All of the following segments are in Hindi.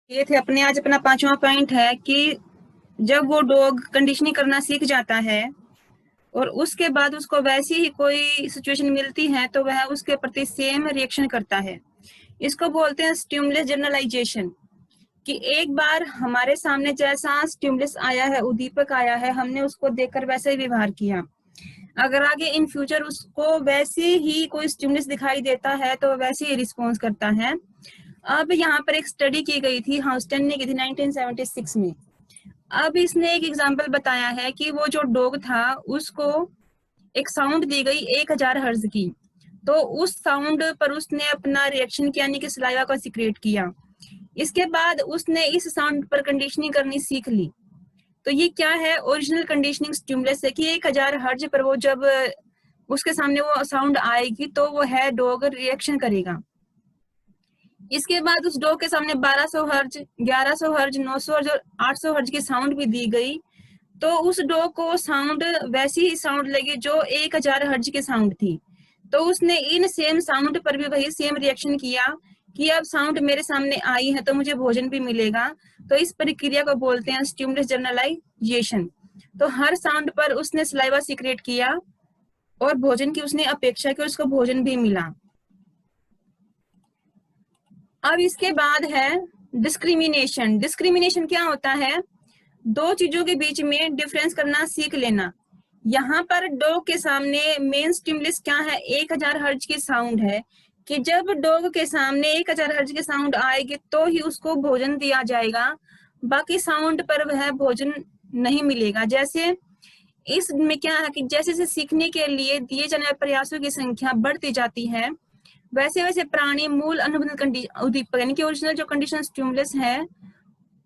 ये थे अपने आज अपना पांचवा पॉइंट है कि जब वो डॉग कंडीशनिंग करना सीख जाता है और उसके बाद उसको वैसी ही कोई सिचुएशन मिलती है तो वह उसके प्रति सेम रिएक्शन करता है। इसको बोलते हैं स्टिमुलस जनरलाइजेशन। कि एक बार हमारे सामने जैसा स्टिमुलस आया है, उद्दीपक आया है, हमने उसको देखकर वैसे ही व्यवहार किया। अगर आगे इन फ्यूचर उसको वैसे ही कोई स्टिमुलस दिखाई देता है तो वैसे ही रिस्पॉन्स करता है। अब यहाँ पर एक स्टडी की गई थी, हाउस्टन ने की थी 1976 में। अब इसने एक एग्जाम्पल बताया है कि वो जो डॉग था उसको एक साउंड दी गई 1000 हर्ज की, तो उस साउंड पर उसने अपना रिएक्शन किया, यानी कि सलाइवा का सिक्रेट किया। इसके बाद उसने इस साउंड पर कंडीशनिंग करनी सीख ली। तो ये क्या है, ओरिजिनल कंडीशनिंग स्टिमुलस है कि 1000 हर्ज पर वो जब उसके सामने वो साउंड आएगी तो वो है डॉग रिएक्शन करेगा। इसके बाद उस डॉग के सामने 1200 हर्ज, 1100 हर्ज, 900 हर्ज और 800 हर्ज की साउंड भी दी गई, तो उस डॉग को साउंड वैसी ही साउंड लगी जो 1000 हर्ज की साउंड थी। तो उसने इन सेम साउंड पर भी वही सेम रिएक्शन किया कि अब साउंड मेरे सामने आई है तो मुझे भोजन भी मिलेगा। तो इस प्रक्रिया को बोलते हैं स्टिमुलस जनरलाइजेशन। तो हर साउंड पर उसने सलाइवा सीक्रेट किया और भोजन की उसने अपेक्षा की और उसको भोजन भी मिला। अब इसके बाद है डिस्क्रिमिनेशन। डिस्क्रिमिनेशन क्या होता है, दो चीजों के बीच में डिफरेंस करना सीख लेना। यहाँ पर डॉग के सामने मेन स्टिमुलस क्या है, 1000 हर्ज की साउंड है कि जब डॉग के सामने 1000 हर्ज की साउंड आएगी तो ही उसको भोजन दिया जाएगा, बाकी साउंड पर वह भोजन नहीं मिलेगा। जैसे इसमें क्या है कि जैसे जैसे सीखने के लिए दिए जाने वाले प्रयासों की संख्या बढ़ती जाती है, वैसे वैसे प्राणी मूल अनुबंध उद्दीपक यानी कि ओरिजिनल जो कंडीशन स्टिमुलस है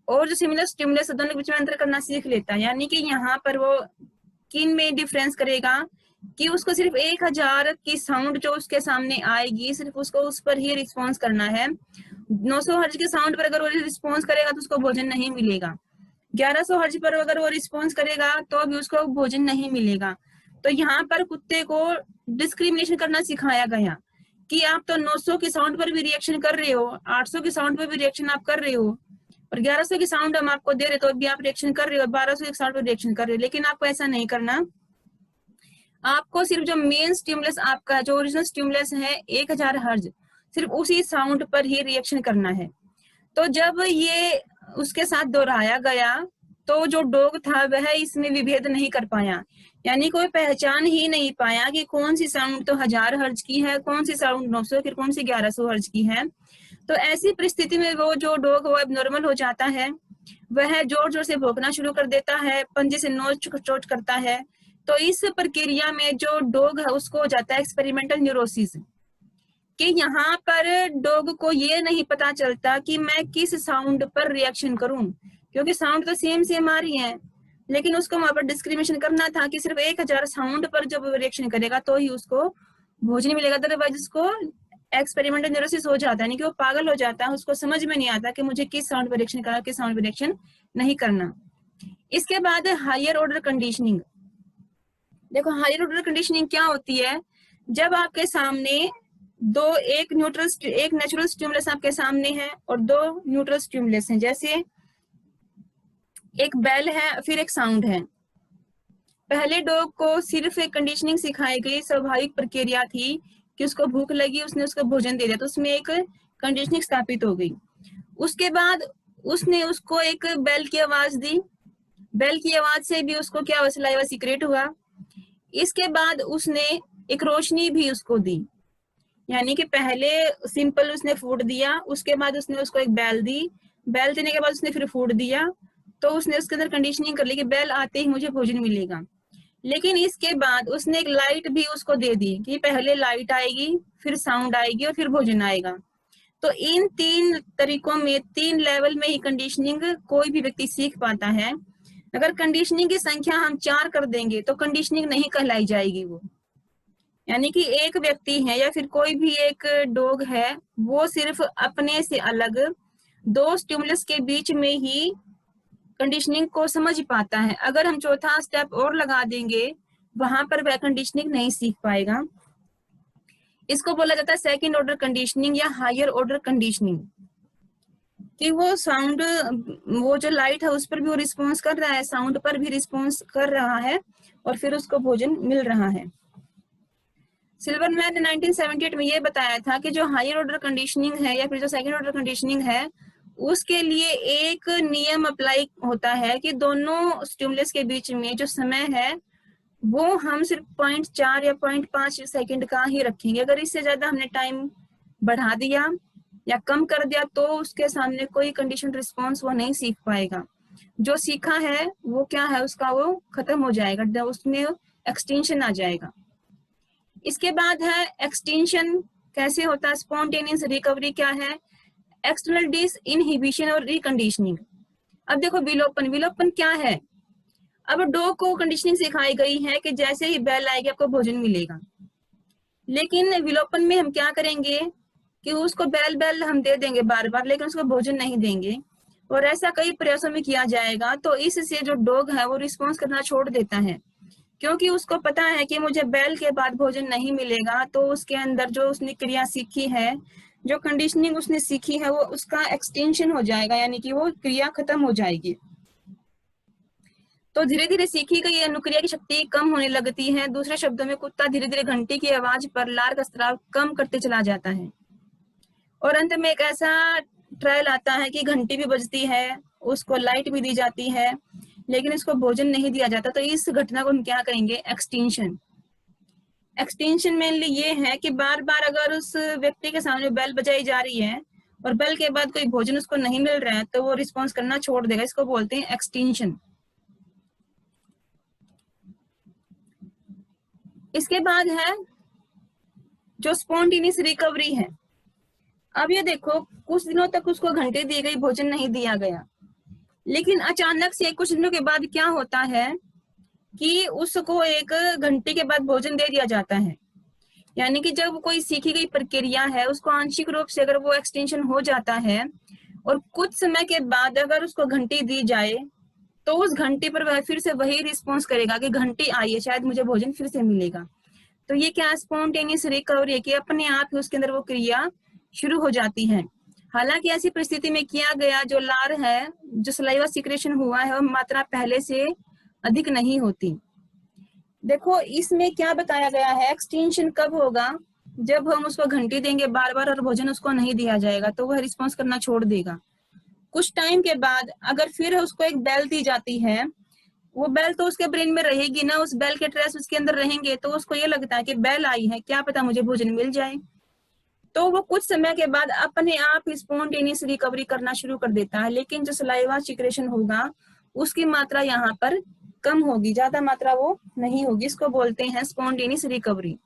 और जो सिमिलर स्टिमुलस, दोनों के बीच में अंतर करना सीख लेता है। यानी कि यहाँ पर वो किन में डिफरेंस करेगा कि उसको सिर्फ 1000 की साउंड जो उसके सामने आएगी सिर्फ उसको उस पर ही रिस्पॉन्स करना है। 900 हर्ज के साउंड पर अगर वो रिस्पॉन्स करेगा तो उसको भोजन नहीं मिलेगा। 1100 हर्ज पर अगर वो रिस्पॉन्स करेगा तो भी उसको भोजन नहीं मिलेगा। तो यहाँ पर कुत्ते को डिस्क्रिमिनेशन करना सिखाया गया कि आप तो 900 की साउंड पर भी रिएक्शन कर रहे हो, 800 की साउंड पर भी रिएक्शन आप कर रहे हो, और 1100 की साउंड हम आपको दे रहे तो भी आप रिएक्शन कर रहे हो, 1200 की साउंड पर रिएक्शन कर रहे हो। लेकिन आपको ऐसा नहीं करना, आपको सिर्फ जो मेन स्टिमुलस आपका जो ओरिजिनल स्टिमुलस है 1000 हर्ज, सिर्फ उसी साउंड पर ही रिएक्शन करना है। तो जब ये उसके साथ दोहराया गया तो जो डॉग था वह इसमें विभेद नहीं कर पाया, यानी कोई पहचान ही नहीं पाया कि कौन सी साउंड तो 1000 हर्ज की है, कौन सी साउंड 900 की, कौन सी 1100 हर्ज की है। तो ऐसी परिस्थिति में वो जो डॉग वो एबनॉर्मल हो जाता है, वह जोर जोर से भौंकना शुरू कर देता है, पंजे से नोच चोट करता है। तो इस प्रक्रिया में जो डॉग है उसको हो जाता है एक्सपेरिमेंटल न्यूरोसिस, कि यहाँ पर डॉग को ये नहीं पता चलता कि मैं किस साउंड पर रिएक्शन करूं, क्योंकि साउंड तो सेम सेम आ रही है, लेकिन उसको वहां पर डिस्क्रिमिनेशन करना था कि सिर्फ 1000 साउंड पर जब रिएक्शन करेगा तो ही उसको भोजन मिलेगा। अदरवाइज उसको एक्सपेरिमेंटल न्यूरोसिस हो जाता है, यानी कि वो पागल हो जाता है, उसको समझ में नहीं आता कि मुझे किस साउंड पर रिएक्शन करना, किस साउंड पर रिएक्शन नहीं करना। इसके बाद हायर ऑर्डर कंडीशनिंग। देखो हायर ऑर्डर कंडीशनिंग क्या होती है, जब आपके सामने एक नेचुरल स्टिमुलस आपके सामने है और दो न्यूट्रल स्टिमुलस हैं। जैसे एक बेल है फिर एक साउंड है। पहले डॉग को सिर्फ एक कंडीशनिंग सिखाई गई, स्वाभाविक प्रक्रिया थी कि उसको भूख लगी, उसने उसको भोजन दे दिया, तो उसमें एक कंडीशनिंग स्थापित हो गई। उसके बाद उसने उसको एक बेल की आवाज दी, बेल की आवाज से भी उसको क्या सलाइवा सीक्रेट हुआ। इसके बाद उसने एक रोशनी भी उसको दी, यानी कि पहले सिंपल उसने फूड दिया, उसके बाद उसने उसको एक बेल दी, बेल देने के बाद उसने फिर फूड दिया, तो उसने उसके अंदर कंडीशनिंग कर ली कि बेल आते ही मुझे भोजन मिलेगा। लेकिन इसके बाद उसने एक लाइट भी उसको दे दी कि पहले लाइट आएगी, फिर साउंड आएगी और फिर भोजन आएगा। तो इन 3 तरीकों में 3 लेवल में ही कंडीशनिंग कोई भी व्यक्ति सीख पाता है। अगर कंडीशनिंग की संख्या हम 4 कर देंगे तो कंडीशनिंग नहीं कहलाई जाएगी वो, यानी कि एक व्यक्ति है या फिर कोई भी एक डॉग है, वो सिर्फ अपने से अलग 2 स्टिमुलस के बीच में ही कंडीशनिंग को समझ पाता है। अगर हम चौथा स्टेप और लगा देंगे वहां पर वह कंडीशनिंग नहीं सीख पाएगा। इसको बोला जाता है सेकंड ऑर्डर कंडीशनिंग या हायर ऑर्डर कंडीशनिंग। कि वो साउंड, वो जो लाइट है उस पर भी वो रिस्पॉन्स कर रहा है, साउंड पर भी रिस्पॉन्स कर रहा है, और फिर उसको भोजन मिल रहा है। सिल्वरमैन ने 1978 में ये बताया था कि जो हायर ऑर्डर कंडीशनिंग है या फिर जो सेकंड ऑर्डर कंडीशनिंग है, उसके लिए एक नियम अप्लाई होता है कि दोनों स्टिमुलस के बीच में जो समय है वो हम सिर्फ 0.4 या 0.5 सेकंड का ही रखेंगे। अगर इससे ज्यादा हमने टाइम बढ़ा दिया या कम कर दिया तो उसके सामने कोई कंडीशन रिस्पॉन्स वो नहीं सीख पाएगा। जो सीखा है वो क्या है, उसका वो खत्म हो जाएगा, उसमें एक्सटेंशन आ जाएगा। इसके बाद है एक्सटेंशन कैसे होता है, स्पॉन्टेनियस रिकवरी क्या है, एक्सटर्नल डिस इनहिबिशन और रिकंडीशनिंग। अब देखो विलोपन, विलोपन क्या है, अब डॉग को कंडीशनिंग सिखाई गई है कि जैसे ही बेल आएगी आपको भोजन मिलेगा, लेकिन विलोपन में हम क्या करेंगे कि उसको बेल बेल हम दे देंगे बार बार, लेकिन उसको भोजन नहीं देंगे, और ऐसा कई प्रयासों में किया जाएगा, तो इससे जो डॉग है वो रिस्पॉन्स करना छोड़ देता है, क्योंकि उसको पता है कि मुझे बेल के बाद भोजन नहीं मिलेगा, तो उसके अंदर जो उसने क्रिया सीखी है, जो कंडीशनिंग उसने सीखी है, वो उसका एक्सटेंशन हो जाएगा, यानी कि वो क्रिया खत्म हो जाएगी। तो धीरे धीरे सीखी गई अनुक्रिया की शक्ति कम होने लगती है। दूसरे शब्दों में कुत्ता धीरे धीरे घंटी की आवाज पर लार का स्राव कम करते चला जाता है, और अंत में एक ऐसा ट्रायल आता है कि घंटी भी बजती है, उसको लाइट भी दी जाती है, लेकिन इसको भोजन नहीं दिया जाता। तो इस घटना को हम क्या कहेंगे, एक्सटेंशन। एक्सटेंशन मेनली ये है कि बार बार अगर उस व्यक्ति के सामने बेल बजाई जा रही है और बेल के बाद कोई भोजन उसको नहीं मिल रहा है, तो वो रिस्पॉन्स करना छोड़ देगा, इसको बोलते हैं एक्सटेंशन। इसके बाद है जो स्पॉन्टेनियस रिकवरी है। अब ये देखो, कुछ दिनों तक उसको घंटे दी गई, भोजन नहीं दिया गया, लेकिन अचानक से कुछ दिनों के बाद क्या होता है कि उसको एक घंटे के बाद भोजन दे दिया जाता है। यानी कि जब कोई सीखी गई प्रक्रिया है उसको आंशिक रूप से अगर वो एक्सटेंशन हो जाता है, और कुछ समय के बाद अगर उसको घंटी दी जाए, तो उस घंटी पर वह फिर से वही रिस्पॉन्स करेगा कि घंटी आई है, शायद मुझे भोजन फिर से मिलेगा। तो ये क्या स्पॉन्टेनियस रिकवरी है कि अपने आप ही उसके अंदर वो क्रिया शुरू हो जाती है। हालांकि ऐसी परिस्थिति में किया गया जो लार है, जो सलाइवा सिक्रेशन हुआ है, वो मात्रा पहले से अधिक नहीं होती। देखो इसमें क्या बताया गया है, एक्सटेंशन कब होगा, जब हम उसको घंटी देंगे बार बार और भोजन उसको नहीं दिया जाएगा, तो वह रिस्पॉन्स करना छोड़ देगा। कुछ टाइम के बाद अगर फिर उसको एक बेल दी जाती है, वो बेल तो उसके ब्रेन में रहेगी ना, उस बेल के ट्रेस उसके अंदर रहेंगे, तो उसको ये लगता है कि बेल आई है, क्या पता मुझे भोजन मिल जाए। तो वो कुछ समय के बाद अपने आप स्पॉन्टेनियस रिकवरी करना शुरू कर देता है, लेकिन जो सलाइवा सिक्रेशन होगा उसकी मात्रा यहाँ पर कम होगी, ज्यादा मात्रा वो नहीं होगी। इसको बोलते हैं स्पॉन्टेनियस रिकवरी।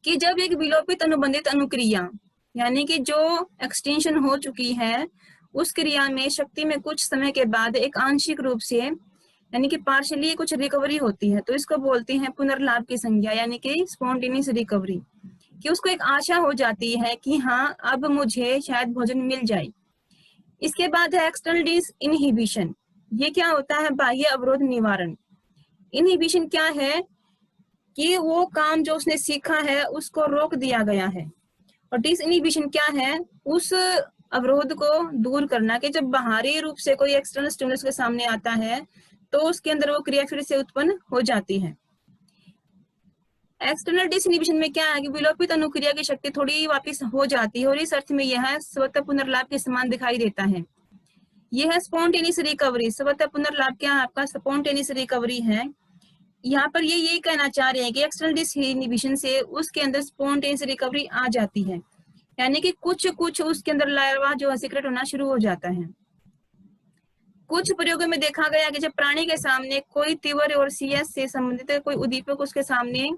कि जब एक विलोपित अनुबंधित अनुक्रिया, यानी कि जो एक्सटेंशन हो चुकी है, उस क्रिया में शक्ति में कुछ समय के बाद एक आंशिक रूप से यानी कि पार्शियली कुछ रिकवरी होती है, तो इसको बोलते हैं पुनर्लाभ की संज्ञा, यानी कि स्पॉन्टेनियस रिकवरी। कि उसको एक आशा हो जाती है कि हाँ अब मुझे शायद भोजन मिल जाए। इसके बाद है एक्सटर्नल डिस इनहिबिशन। ये क्या होता है, बाह्य अवरोध निवारण। इनहिबिशन क्या है कि वो काम जो उसने सीखा है उसको रोक दिया गया है, और डिस इनहिबिशन क्या है, उस अवरोध को दूर करना, कि जब बाहरी रूप से कोई एक्सटर्नल स्टिमुलस के सामने आता है तो उसके अंदर वो क्रिया फिर से उत्पन्न हो जाती है। एक्सटर्नल डिसइनहिबिशन में क्या है कि विलोपित अनुक्रिया की शक्ति थोड़ी वापस हो जाती है, और इस अर्थ में यह स्वतः पुनर्लाभ के समान दिखाई देता है। यह है स्पॉन्टेनियस रिकवरी। स्वतः पुनर्लाभ क्या है, आपका स्पॉन्टेनियस रिकवरी है। यहाँ पर ये यही कहना चाह रहे हैं कि एक्सटर्नल डिसइनहिबिशन से उसके अंदर स्पॉन्टेनियस रिकवरी आ जाती है, यानी कि कुछ कुछ उसके अंदर लार्वा जो है सीक्रेट होना शुरू हो जाता है। कुछ प्रयोगों में देखा गया कि जब प्राणी के सामने कोई तीव्र और सीएस से संबंधित कोई उद्दीपक उसके सामने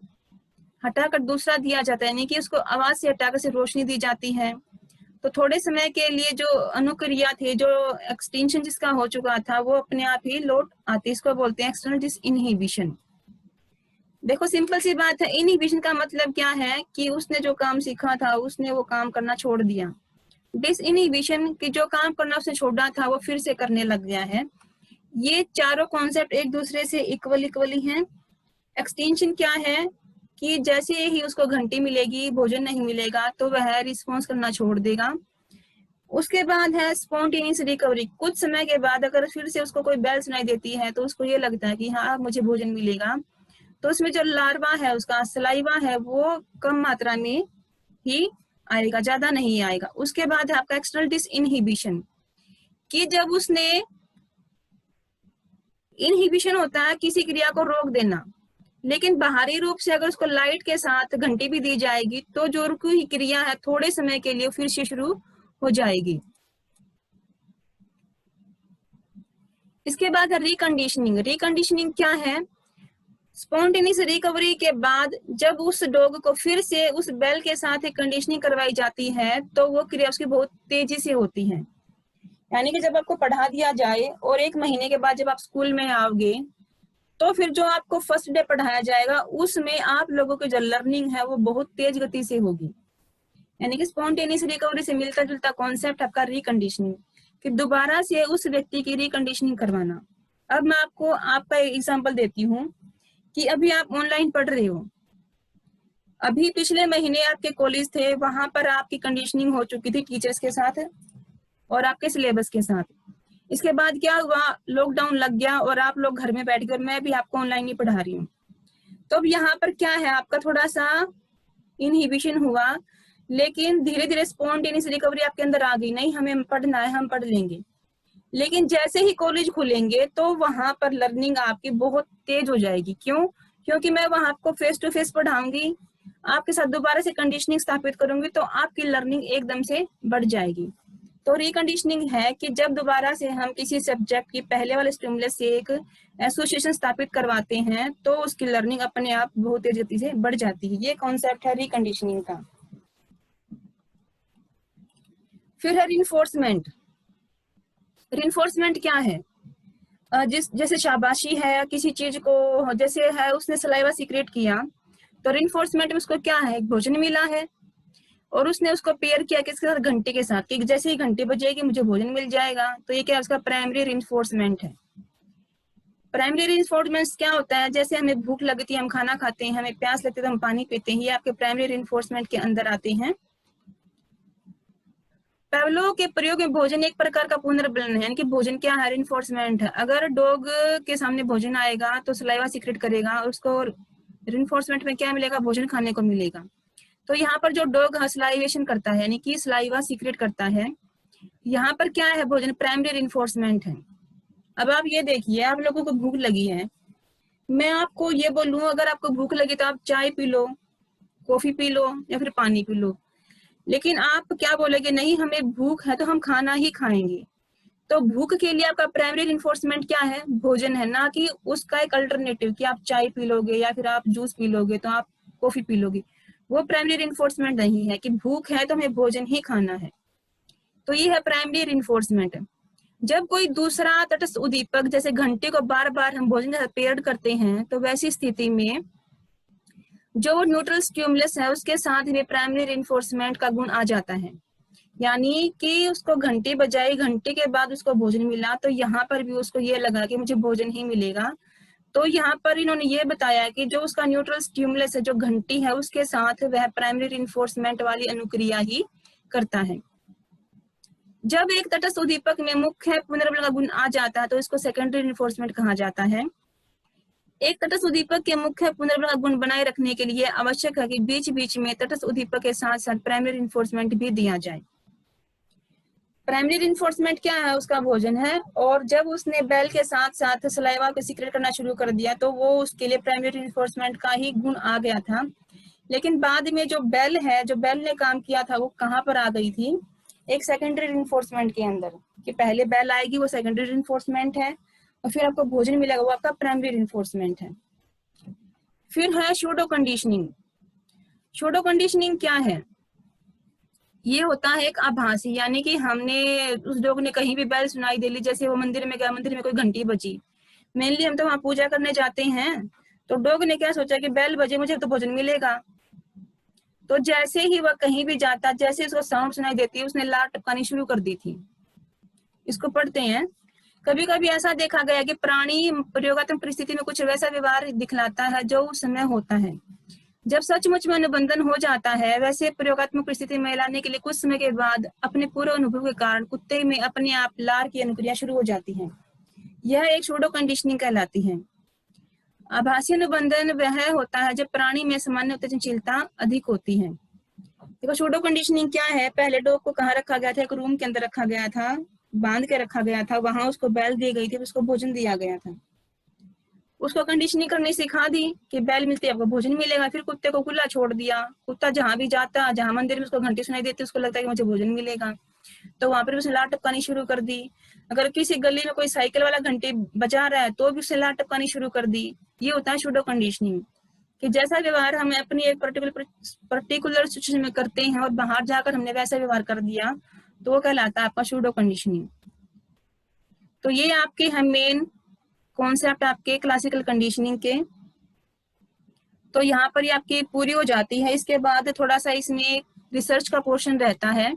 हटाकर दूसरा दिया जाता है, यानी कि उसको आवाज से हटाकर से रोशनी दी जाती है, तो थोड़े समय के लिए जो अनुक्रिया थी, जो एक्सटेंशन जिसका हो चुका था, वो अपने आप ही लौट आती है। इसको बोलते हैं एक्सटर्नल डिसइनहिबिशन। देखो सिंपल सी बात है, इनहिबिशन का मतलब क्या है कि उसने जो काम सीखा था उसने वो काम करना छोड़ दिया। डिसइनहिबिशन की जो काम करना उसने छोड़ा था वो फिर से करने लग गया है। ये चारों कॉन्सेप्ट एक दूसरे से इक्वली हैं। एक्सटेंशन क्या है कि जैसे ही उसको घंटी मिलेगी, भोजन नहीं मिलेगा, तो वह रिस्पॉन्स करना छोड़ देगा। उसके बाद है स्पॉन्टेनियस रिकवरी। कुछ समय के बाद अगर फिर से उसको कोई बेल सुनाई देती है तो उसको ये लगता है कि हाँ मुझे भोजन मिलेगा, तो उसमें जो लार्वा है उसका सलाइवा है वो कम मात्रा में ही आएगा, ज्यादा नहीं आएगा। उसके बाद है आपका एक्सटर्नल डिसइनहिबिशन, कि जब उसने, इनहिबिशन होता है किसी क्रिया को रोक देना, लेकिन बाहरी रूप से अगर उसको लाइट के साथ घंटी भी दी जाएगी तो जो रुकी हुई क्रिया है थोड़े समय के लिए फिर से शुरू हो जाएगी। इसके बाद है रिकंडीशनिंग। रिकंडीशनिंग क्या है? स्पॉन्टेनियस रिकवरी के बाद जब उस डॉग को फिर से उस बेल के साथ एक कंडीशनिंग करवाई जाती है तो वो क्रिया उसकी बहुत तेजी से होती है। यानी कि जब आपको पढ़ा दिया जाए और 1 महीने के बाद जब आप स्कूल में आओगे तो फिर जो आपको फर्स्ट डे पढ़ाया जाएगा उसमें आप लोगों की जो लर्निंग है वो बहुत तेज गति से होगी। यानी कि स्पॉन्टेनियस रिकवरी से मिलता जुलता कॉन्सेप्ट आपका रिकंडीशनिंग, कि दोबारा से उस व्यक्ति की रिकंडीशनिंग करवाना। अब मैं आपको आपका एग्जांपल देती हूँ कि अभी आप ऑनलाइन पढ़ रहे हो, अभी पिछले महीने आपके कॉलेज थे, वहां पर आपकी कंडीशनिंग हो चुकी थी टीचर्स के साथ और आपके सिलेबस के साथ। इसके बाद क्या हुआ, लॉकडाउन लग गया और आप लोग घर में बैठ कर, मैं भी आपको ऑनलाइन ही पढ़ा रही हूँ। तो अब यहाँ पर क्या है, आपका थोड़ा सा इनहिबिशन हुआ, लेकिन धीरे धीरे स्पॉन्टेनियस रिकवरी आपके अंदर आ गई, नहीं हमें पढ़ना है, हम पढ़ लेंगे। लेकिन जैसे ही कॉलेज खुलेंगे तो वहां पर लर्निंग आपकी बहुत तेज हो जाएगी। क्यों? क्योंकि मैं वहां आपको फेस टू फेस पढ़ाऊंगी, आपके साथ दोबारा से कंडीशनिंग स्थापित करूंगी, तो आपकी लर्निंग एकदम से बढ़ जाएगी। तो रिकंडीशनिंग है कि जब दोबारा से हम किसी सब्जेक्ट की पहले वाले स्टिमुलस से एक एसोसिएशन स्थापित करवाते हैं तो उसकी लर्निंग अपने आप बहुत तेज गति से बढ़ जाती है। ये कॉन्सेप्ट है रिकंडीशनिंग का। फिर है रिइंफोर्समेंट। रिइंफोर्समेंट क्या है? जैसे शाबाशी है, किसी चीज को, जैसे है उसने सलाइवा सीक्रेट किया तो रिइंफोर्समेंट में उसको क्या है, भोजन मिला है और उसने उसको पेयर किया किसके साथ, घंटे के साथ, कि जैसे ही घंटे बजेगी मुझे भोजन मिल जाएगा। तो ये क्या, उसका प्राइमरी रिइंफोर्समेंट है। प्राइमरी रिइंफोर्समेंट क्या होता है, जैसे हमें भूख लगती है हम खाना खाते हैं, हमें प्यास लगती है तो हम पानी पीते हैं, ये आपके प्राइमरी रिइंफोर्समेंट के अंदर आते हैं। पैवलोव के प्रयोग में भोजन एक प्रकार का पुनर्बलन है, यानी कि भोजन क्या है, रिइंफोर्समेंट है। अगर डॉग के सामने भोजन आएगा तो सलाइवा सीक्रेट करेगा और उसको रिइंफोर्समेंट में क्या मिलेगा, भोजन खाने को मिलेगा। तो यहाँ पर जो डॉग सलाइवेशन करता है यानी कि सलाइवा सीक्रेट करता है, यहाँ पर क्या है, भोजन प्राइमरी रिइंफोर्समेंट है। अब आप ये देखिए, आप लोगों को भूख लगी है, मैं आपको ये बोलूं अगर आपको भूख लगी तो आप चाय P low, coffee P low या फिर पानी पी लो, लेकिन आप क्या बोलेंगे, नहीं हमें भूख है तो हम खाना ही खाएंगे। तो भूख के लिए आपका प्राइमरी रिइंफोर्समेंट क्या है, भोजन है, ना कि उसका एक अल्टरनेटिव कि आप चाय पी लोगे या फिर आप जूस पी लोगे तो आप कॉफी पी लोगे। वो प्राइमरी रिइंफोर्समेंट नहीं है कि भूख है तो हमें भोजन ही खाना है। तो ये है प्राइमरी रिइंफोर्समेंट। जब कोई दूसरा तटस्थ उद्दीपक जैसे घंटे को बार बार हम भोजन के साथ पेयर्ड करते हैं तो वैसी स्थिति में जो न्यूट्रल स्टिमुलस है उसके साथ में प्राइमरी रिइंफोर्समेंट का गुण आ जाता है। यानी कि उसको घंटे बजाई, घंटे के बाद उसको भोजन मिला तो यहाँ पर भी उसको ये लगा कि मुझे भोजन ही मिलेगा। तो यहाँ पर इन्होंने ये बताया कि जो उसका न्यूट्रल स्टिमुलस है, जो घंटी है, उसके साथ वह प्राइमरी रिइंफोर्समेंट वाली अनुक्रिया ही करता है। जब एक तटस्थ उद्दीपक में मुख्य पुनर्बल का गुण आ जाता है तो इसको सेकेंडरी रिइंफोर्समेंट कहा जाता है। एक तटस्थ उद्दीपक के मुख्य पुनर्बल का गुण बनाए रखने के लिए आवश्यक है कि बीच बीच में तटस्थ उद्दीपक के साथ साथ प्राइमरी रिइंफोर्समेंट भी दिया जाए। प्राइमरी रिइंफोर्समेंट क्या है, उसका भोजन है, और जब उसने बेल के साथ साथ सलाइवा को सीक्रेट करना शुरू कर दिया तो वो उसके लिए प्राइमरी रिइंफोर्समेंट का ही गुण आ गया था। लेकिन बाद में जो बेल है, जो बेल ने काम किया था वो कहाँ पर आ गई थी, एक सेकेंडरी रिइंफोर्समेंट के अंदर, कि पहले बेल आएगी वो सेकेंडरी रिइंफोर्समेंट है और फिर आपको भोजन मिलेगा वो आपका प्राइमरी रिइंफोर्समेंट है। फिर है शूडो कंडीशनिंग। शूडो कंडीशनिंग क्या है, ये होता है एक आभासी, यानी कि हमने, उस डॉग ने कहीं भी बेल सुनाई दे ली, जैसे वो मंदिर में गया, मंदिर में कोई घंटी बजी, मेनली हम तो वहां पूजा करने जाते हैं, तो डॉग ने क्या सोचा कि बेल बजे मुझे तो भोजन मिलेगा। तो जैसे ही वह कहीं भी जाता, जैसे उसको साउंड सुनाई देती है उसने लार टपकानी शुरू कर दी थी। इसको पढ़ते हैं। कभी कभी ऐसा देखा गया कि प्राणी प्रयोगात्मक परिस्थिति में कुछ वैसा व्यवहार दिखलाता है जो उस समय होता है। जब सचमुच में अनुबंधन हो जाता है, वैसे प्रयोगात्मक परिस्थिति में लाने के लिए कुछ समय के बाद अपने पूर्व अनुभव के कारण कुत्ते में अपने आप लार की अनुक्रिया शुरू हो जाती है। यह एक सूडो कंडीशनिंग कहलाती है। आभासी अनुबंधन वह होता है जब प्राणी में सामान्य उत्तेजनशीलता अधिक होती है। देखो सूडो कंडीशनिंग क्या है, पहले डॉग को कहाँ रखा गया था, एक रूम के अंदर रखा गया था, बांध के रखा गया था, वहां उसको बैल दी गई थी, उसको भोजन दिया गया था, उसको कंडीशनिंग करनी सिखा दी कि बैल मिलती है आपको भोजन मिलेगा, फिर कुत्ते को खुला छोड़ दिया, कुत्ता जहां भी जाता, जहां मंदिर में उसको घंटी सुनाई देती, उसको लगता है कि मुझे भोजन मिलेगा, तो वहां पर उसने लात टपकानी शुरू कर दी। अगर किसी गली में कोई साइकिल वाला घंटी बजा रहा है तो भी उसने लात टपकानी शुरू कर दी। ये होता है सूडो कंडीशनिंग, कि जैसा व्यवहार हमें अपनी एक पर्टिकुलर सिचुएशन में करते हैं और बाहर जाकर हमने वैसा व्यवहार कर दिया, तो वो कहलाता है आपका सूडो कंडीशनिंग। तो ये आपके हैं मेन कॉन्सेप्ट आपके क्लासिकल कंडीशनिंग के। तो यहाँ पर ये आपकी पूरी हो जाती है। इसके बाद थोड़ा सा इसमें रिसर्च का पोर्शन रहता है।